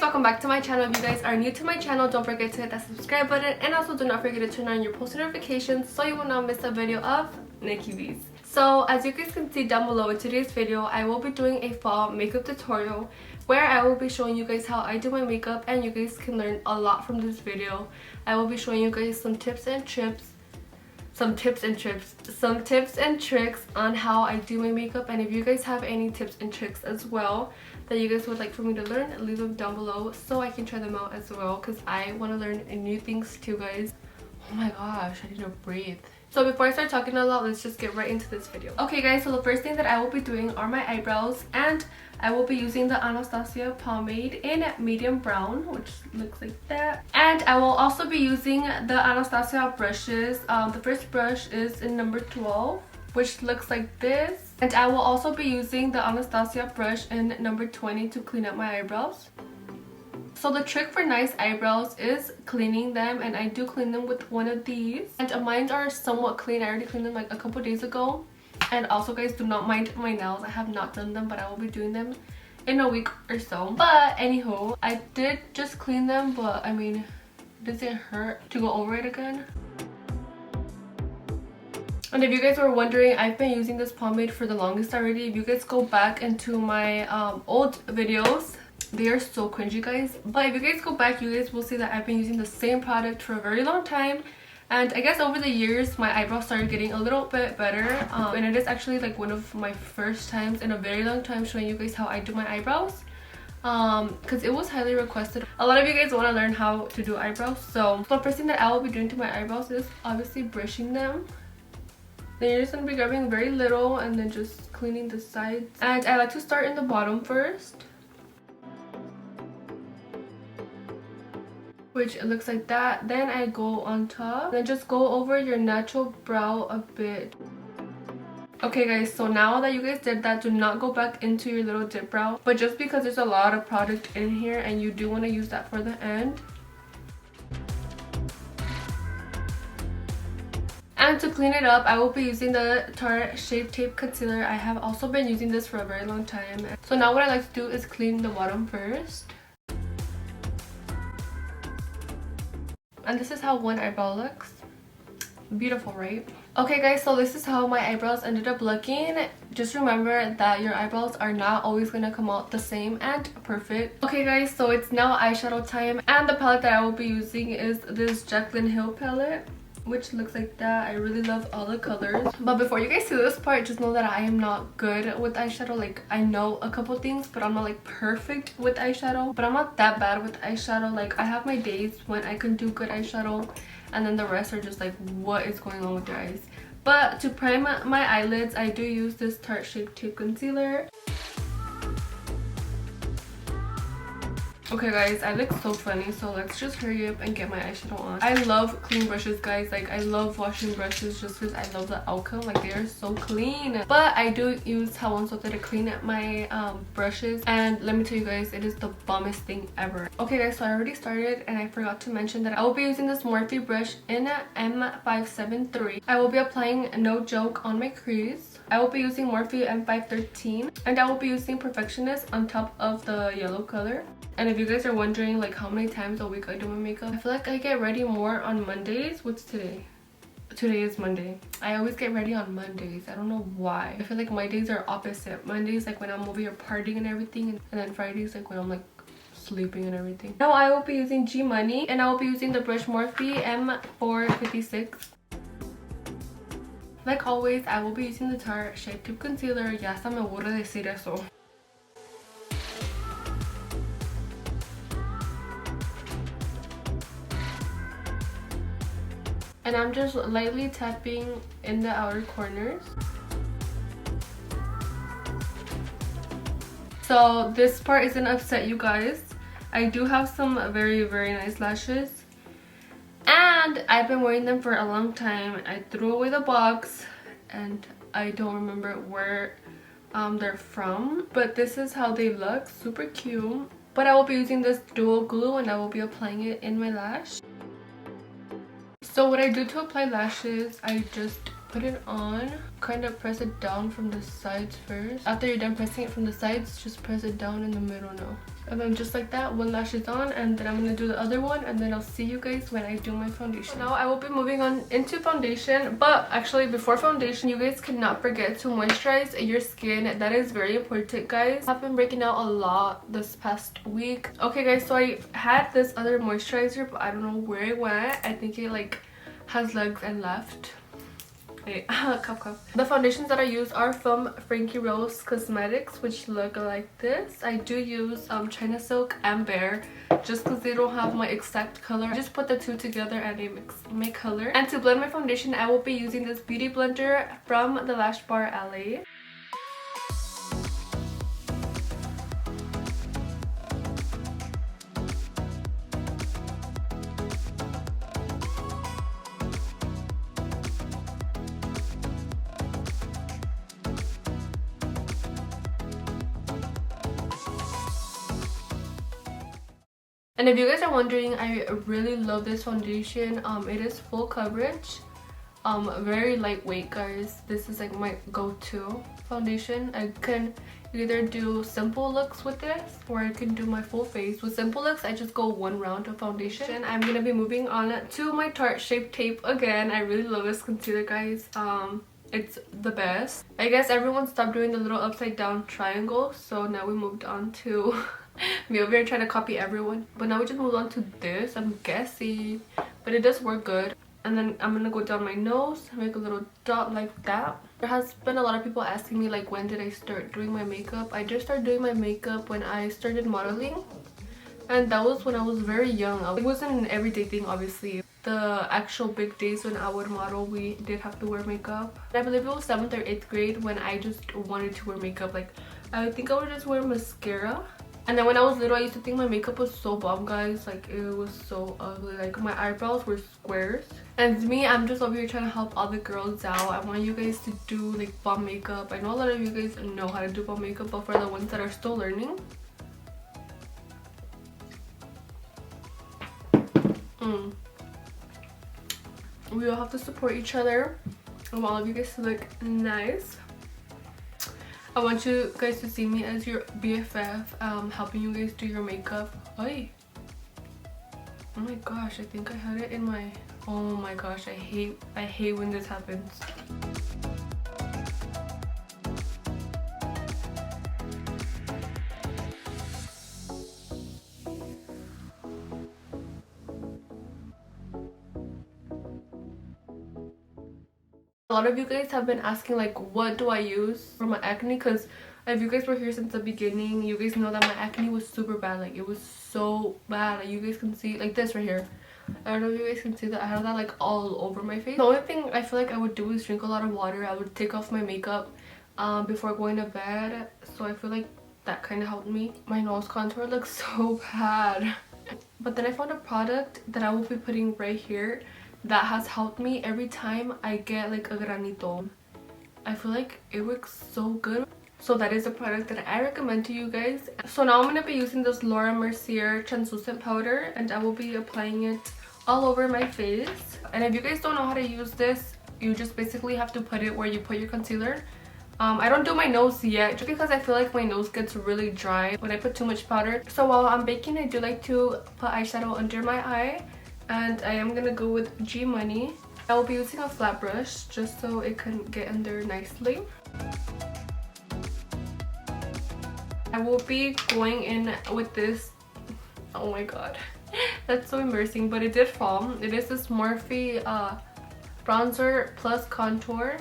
guys, welcome back to my channel. If you guys are new to my channel, don't forget to hit that subscribe button, and also do not forget to turn on your post notifications so you will not miss a video of Nikki V's. So as you guys can see down below, in today's video I will be doing a fall makeup tutorial where I will be showing you guys how I do my makeup, and you guys can learn a lot from this video. I will be showing you guys some tips and tricks on how I do my makeup, and if you guys have any tips and tricks as well that you guys would like for me to learn, leave them down below so I can try them out as well, because I want to learn new things too, guys. Oh my gosh, I need to breathe. So before I start talking a lot, let's just get right into this video. Okay guys, so the first thing that I will be doing are my eyebrows, and I will be using the Anastasia pomade in medium brown, which looks like that. And I will also be using the Anastasia brushes. The first brush is in number 12, which looks like this. And I will also be using the Anastasia brush in number 20 to clean up my eyebrows. So the trick for nice eyebrows is cleaning them, and I do clean them with one of these. And mine are somewhat clean. I already cleaned them like a couple days ago. And also guys, do not mind my nails. I have not done them, but I will be doing them in a week or so. But anywho, I did just clean them, but I mean, does it hurt to go over it again? And if you guys were wondering, I've been using this pomade for the longest already. If you guys go back into my old videos, they are so cringy, guys. But if you guys go back, you guys will see that I've been using the same product for a very long time. And I guess over the years, my eyebrows started getting a little bit better. And it is actually like one of my first times in a very long time showing you guys how I do my eyebrows. Because it was highly requested. A lot of you guys want to learn how to do eyebrows. So the first thing that I will be doing to my eyebrows is obviously brushing them. Then you're just going to be grabbing very little and then just cleaning the sides. And I like to start in the bottom first, which it looks like that. Then I go on top, then just go over your natural brow a bit. Okay guys, so now that you guys did that, do not go back into your little dip brow, but just because there's a lot of product in here and you do want to use that for the end. And to clean it up, I will be using the Tarte Shape Tape Concealer. I have also been using this for a very long time. So now what I like to do is clean the bottom first. And this is how one eyebrow looks. Beautiful, right? Okay guys, so this is how my eyebrows ended up looking. Just remember that your eyebrows are not always going to come out the same and perfect. Okay guys, so it's now eyeshadow time, and the palette that I will be using is this Jaclyn Hill palette, which looks like that. I really love all the colors. But before you guys see this part, just know that I am not good with eyeshadow. Like, I know a couple things, but I'm not like perfect with eyeshadow. But I'm not that bad with eyeshadow. Like, I have my days when I can do good eyeshadow, and then the rest are just like, what is going on with your eyes? But to prime my eyelids, I do use this Tarte Shape Tape Concealer. Okay guys, I look so funny, so let's just hurry up and get my eyeshadow on. I love clean brushes, guys. Like, I love washing brushes just because I love the outcome. Like, they are so clean. But I do use jabón sote to clean my brushes, and let me tell you guys, it is the bombest thing ever. Okay guys, so I already started, and I forgot to mention that I will be using this Morphe brush in M573. I will be applying No Joke on my crease. I will be using Morphe M513, and I will be using Perfectionist on top of the yellow color. And if you guys are wondering like how many times a week I do my makeup, I feel like I get ready more on Mondays. What's today? Today is Monday. I always get ready on Mondays. I don't know why. I feel like my days are opposite. Mondays like when I'm over here partying and everything, and then Fridays like when I'm like sleeping and everything. Now I will be using G Money, and I will be using the brush Morphe M456. Like always, I will be using the Tarte Shape Tape Concealer. Ya hasta me aburre decir eso. And I'm just lightly tapping in the outer corners. So this part isn't upset, you guys. I do have some very nice lashes, and I've been wearing them for a long time. I threw away the box and I don't remember where they're from, but this is how they look. Super cute. But I will be using this dual glue, and I will be applying it in my lash. So what I do to apply lashes, I just put it on, kind of press it down from the sides first. After you're done pressing it from the sides, just press it down in the middle now. And then just like that, one lash is on, and then I'm gonna do the other one, and then I'll see you guys when I do my foundation. Now I will be moving on into foundation, but actually before foundation, you guys cannot forget to moisturize your skin. That is very important, guys. I've been breaking out a lot this past week. Okay guys, so I had this other moisturizer, but I don't know where it went. I think it like has legs and left. Hey, cup. The foundations that I use are from Frankie Rose Cosmetics, which look like this. I do use China Silk and Bare, just because they don't have my exact color. I just put the two together and they mix my color. And to blend my foundation, I will be using this beauty blender from the Lash Bar LA. And if you guys are wondering, I really love this foundation. It is full coverage, very lightweight, guys. This is like my go-to foundation. I can either do simple looks with this, or I can do my full face. With simple looks, I just go one round of foundation. I'm gonna be moving on to my Tarte Shape Tape again. I really love this concealer, guys. It's the best. I guess everyone stopped doing the little upside down triangle, so now we moved on to me over here trying to copy everyone. But now we just moved on to this, I'm guessing, but it does work good. And then I'm gonna go down my nose, make a little dot like that. There has been a lot of people asking me like, when did I start doing my makeup? I just started doing my makeup when I started modeling, and that was when I was very young. It wasn't an everyday thing, obviously. The actual big days when I would model, we did have to wear makeup. I believe it was 7th or 8th grade when I just wanted to wear makeup. Like, I think I would just wear mascara. And then when I was little, I used to think my makeup was so bomb, guys. Like, it was so ugly. Like, my eyebrows were squares. And me, I'm just over here trying to help all the girls out. I want you guys to do like bomb makeup. I know a lot of you guys know how to do bomb makeup, but for the ones that are still learning, we all have to support each other. I want all of you guys to look nice. I want you guys to see me as your BFF, helping you guys do your makeup. Oy. Oh my gosh, I think I had it in my... Oh my gosh, I hate when this happens. A lot of you guys have been asking like, what do I use for my acne? Because if you guys were here since the beginning, you guys know that my acne was super bad. Like, it was so bad. Like, you guys can see like this right here. I don't know if you guys can see that. I have that like all over my face. The only thing I feel like I would do is drink a lot of water. I would take off my makeup before going to bed. So I feel like that kind of helped me. My nose contour looks so bad. But then I found a product that I will be putting right here that has helped me every time I get like a granito. I feel like it works so good. So that is a product that I recommend to you guys. So now I'm going to be using this Laura Mercier translucent powder, and I will be applying it all over my face. And if you guys don't know how to use this, you just basically have to put it where you put your concealer. I don't do my nose yet just because I feel like my nose gets really dry when I put too much powder. So while I'm baking, I do like to put eyeshadow under my eye. And I am gonna go with G Money. I will be using a flat brush just so it can get in there nicely. I will be going in with this. Oh my god, that's so embarrassing, but it did fall. It is this Morphe bronzer plus contour,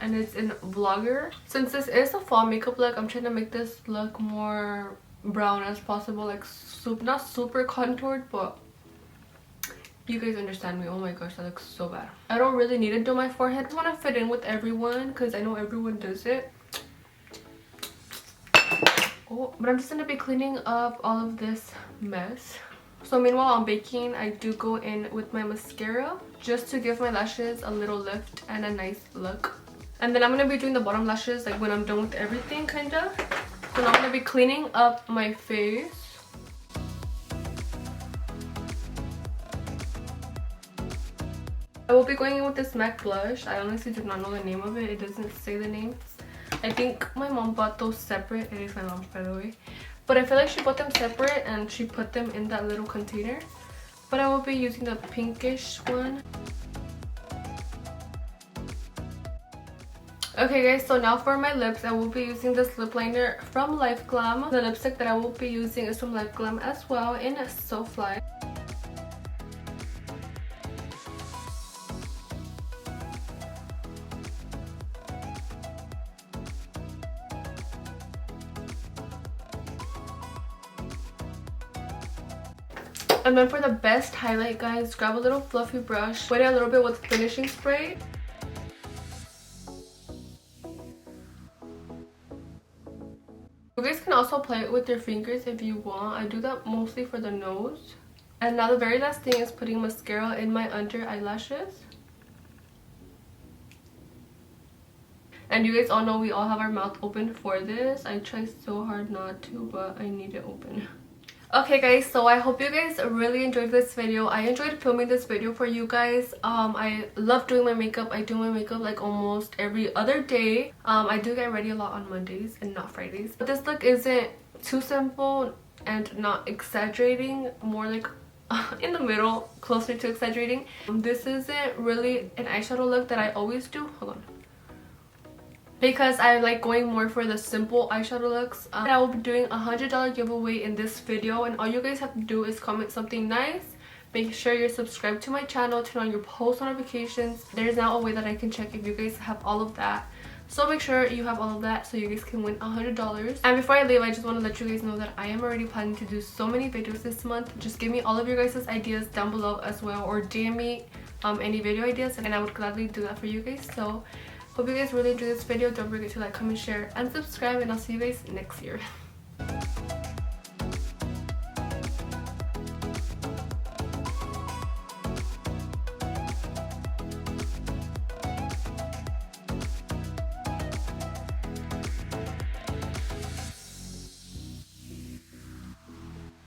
and it's in Vlogger. Since this is a fall makeup look, I'm trying to make this look more brown as possible. Like, not super contoured, but you guys understand me. Oh my gosh, that looks so bad. I don't really need to do my forehead. I want to fit in with everyone because I know everyone does it. Oh, but I'm just going to be cleaning up all of this mess. So meanwhile I'm baking, I do go in with my mascara just to give my lashes a little lift and a nice look. And then I'm going to be doing the bottom lashes like when I'm done with everything, kind of. So now I'm going to be cleaning up my face. I will be going in with this MAC blush. I honestly do not know the name of it. It doesn't say the names. I think my mom bought those separate. It is my mom's, by the way. But I feel like she bought them separate and she put them in that little container. But I will be using the pinkish one. Okay guys, so now for my lips, I will be using this lip liner from Life Glam. The lipstick that I will be using is from Life Glam as well in So Fly. And then for the best highlight, guys, grab a little fluffy brush, wet it a little bit with finishing spray. You guys can also play it with your fingers if you want. I do that mostly for the nose. And now the very last thing is putting mascara in my under eyelashes. And you guys all know we all have our mouth open for this. I try so hard not to, but I need it open. Okay guys, so I hope you guys really enjoyed this video. I enjoyed filming this video for you guys. I love doing my makeup. I do my makeup like almost every other day. I do get ready a lot on Mondays and not Fridays. But this look isn't too simple and not exaggerating, more like in the middle, closer to exaggerating. This isn't really an eyeshadow look that I always do. Hold on. Because I like going more for the simple eyeshadow looks. I will be doing a $100 giveaway in this video, and all you guys have to do is comment something nice. Make sure you're subscribed to my channel, turn on your post notifications. There's now a way that I can check if you guys have all of that. So make sure you have all of that so you guys can win $100. And before I leave, I just want to let you guys know that I am already planning to do so many videos this month. Just give me all of your guys' ideas down below as well, or DM me any video ideas, and I would gladly do that for you guys. So hope you guys really enjoyed this video. Don't forget to like, comment, share, and subscribe, and I'll see you guys next year.